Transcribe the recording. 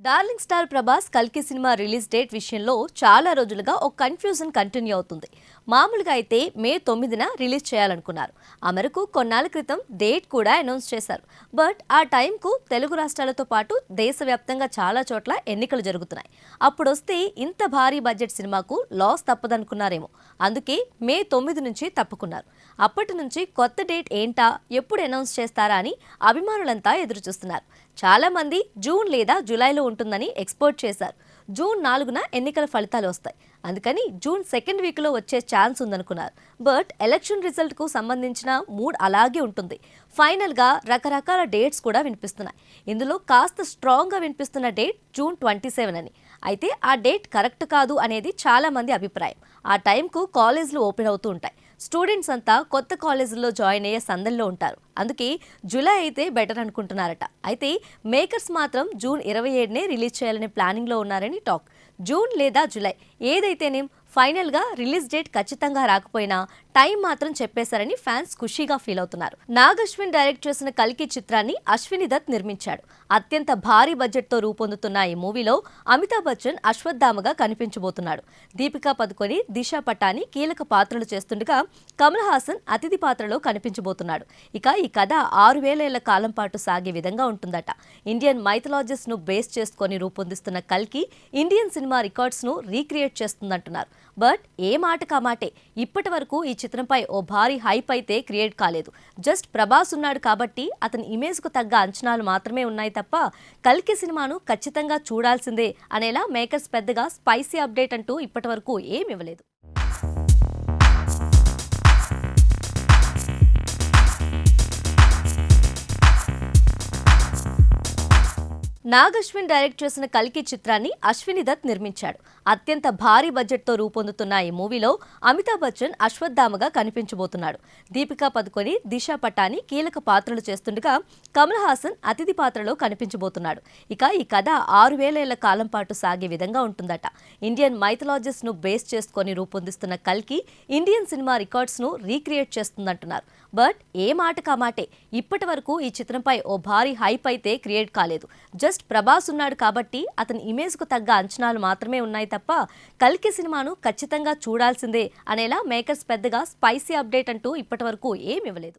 Darling star Prabhas కల్కి cinema release date విషయంలో చాలా రోజులుగా ఒక కన్ఫ్యూజన్ కంటిన్యూ అవుతుంది. మామూలుగా అయితే మే 9న రిలీజ్ చేయాలనుకున్నారు. ఆ మేరకు కొన్నాళ్ల క్రితం డేట్ కూడా అనౌన్స్ చేశారు. బట్ ఆ టైంకు తెలుగు రాష్ట్రాలతో పాటు దేశవ్యాప్తంగా చాలా చోట్ల ఎన్నికలు జరుగుతున్నాయి. అప్పుడొస్తే ఇంత భారీ బడ్జెట్ సినిమాకు లాస్ తప్పదనుకున్నారేమో. అందుకే మే 9 నుంచి తప్పుకున్నారు. అప్పటి నుంచి కొత్త డేట్ ఏంటా, ఎప్పుడు అనౌన్స్ చేస్తారా అని అభిమానులంతా ఎదురుచూస్తున్నారు. చాలా మంది జూన్ లేదా జూలైలో ఉంటుందని ఎక్స్పెక్ట్ చేశారు. జూన్ 4న ఎన్నికల ఫలితాలు వస్తాయి, అందుకని జూన్ 2nd వీక్లో వచ్చే ఛాన్స్ ఉందనుకున్నారు. బట్ ఎలక్షన్ రిజల్ట్కు సంబంధించిన మూడ్ అలాగే ఉంటుంది. ఫైనల్గా రకరకాల డేట్స్ కూడా వినిపిస్తున్నాయి. ఇందులో కాస్త స్ట్రాంగ్గా వినిపిస్తున్న డేట్ జూన్ 27 అని. అయితే ఆ డేట్ కరెక్ట్ కాదు అనేది చాలా మంది అభిప్రాయం. ఆ టైంకు కాలేజీలు ఓపెన్ అవుతూ ఉంటాయి. స్టూడెంట్స్ అంతా కొత్త కాలేజీల్లో జాయిన్ అయ్యే సందల్లో ఉంటారు. అందుకే జూలై అయితే బెటర్ అనుకుంటున్నారట. అయితే మేకర్స్ మాత్రం జూన్ 27నే రిలీజ్ చేయాలనే ప్లానింగ్లో ఉన్నారని టాక్. జూన్ లేదా జూలై ఏదైతేనేం ఫైనల్గా రిలీజ్ డేట్ ఖచ్చితంగా రాకపోయినా టైం మాత్రం చెప్పేశారని ఫ్యాన్స్ ఖుషీగా ఫీల్ అవుతున్నారు. నాగ్ అశ్విన్ డైరెక్ట్ చేసిన కల్కి చిత్రాన్ని అశ్విని దత్ నిర్మించాడు. అత్యంత భారీ బడ్జెట్తో రూపొందుతున్న ఈ మూవీలో అమితాబ్ బచ్చన్ అశ్వత్థామగా కనిపించబోతున్నాడు. దీపికా పదుకొని, దిశా పటాని కీలక పాత్రలు చేస్తుండగా కమల్ హాసన్ అతిథి పాత్రలో కనిపించబోతున్నాడు. ఇక ఈ కథ 6000 ఏళ్ల కాలం పాటు సాగే విధంగా ఉంటుందట. ఇండియన్ మైథలాజిస్ ను బేస్ చేసుకొని రూపొందిస్తున్న కల్కి ఇండియన్ సినిమా రికార్డ్స్ ను రీక్రియేట్ చేస్తుందంటున్నారు. బట్ ఏ మాట కామాటే ఇప్పటి వరకు ఈ చిత్రంపై ఓ భారీ హైప్ అయితే క్రియేట్ కాలేదు. జస్ట్ ప్రభాస్ ఉన్నాడు కాబట్టి అతని ఇమేజ్ కు తగ్గ అంచనాలు మాత్రమే ఉన్నాయి తప్ప కల్కి సినిమాను ఖచ్చితంగా చూడాల్సిందే అనేలా మేకర్స్ పెద్దగా స్పైసీ అప్డేట్ అంటూ ఇప్పటి వరకు ఏమి ఇవ్వలేదు. నాగ్ అశ్విన్ డైరెక్ట్ చేసిన కల్కి చిత్రాన్ని అశ్విని దత్ నిర్మించాడు. అత్యంత భారీ బడ్జెట్తో రూపొందుతున్న ఈ మూవీలో అమితాబ్ బచ్చన్ అశ్వత్థామగా కనిపించబోతున్నాడు. దీపికా పదుకొని, దిశా పటాని కీలక పాత్రలు చేస్తుండగా కమల్ హాసన్ అతిథి పాత్రలో కనిపించబోతున్నాడు. ఇక ఈ కథ 6000 ఏళ్ల కాలం పాటు సాగే విధంగా ఉంటుందట. ఇండియన్ మైథలాజిస్ ను బేస్ చేసుకొని రూపొందిస్తున్న కల్కి ఇండియన్ సినిమా రికార్డ్స్ ను రీక్రియేట్ చేస్తుందంటున్నారు. బట్ ఏ మాట కామాటే ఇప్పటి వరకు ఈ చిత్రంపై ఓ భారీ హైప్ అయితే క్రియేట్ కాలేదు. జస్ట్ ప్రభాస్ ఉన్నాడు కాబట్టి అతని ఇమేజ్ కు తగ్గ అంచనాలు మాత్రమే ఉన్నాయి తప్ప కల్కి సినిమాను ఖచ్చితంగా చూడాల్సిందే అనేలా మేకర్స్ పెద్దగా స్పైసీ అప్డేట్ అంటూ ఇప్పటి వరకు ఏమి ఇవ్వలేదు.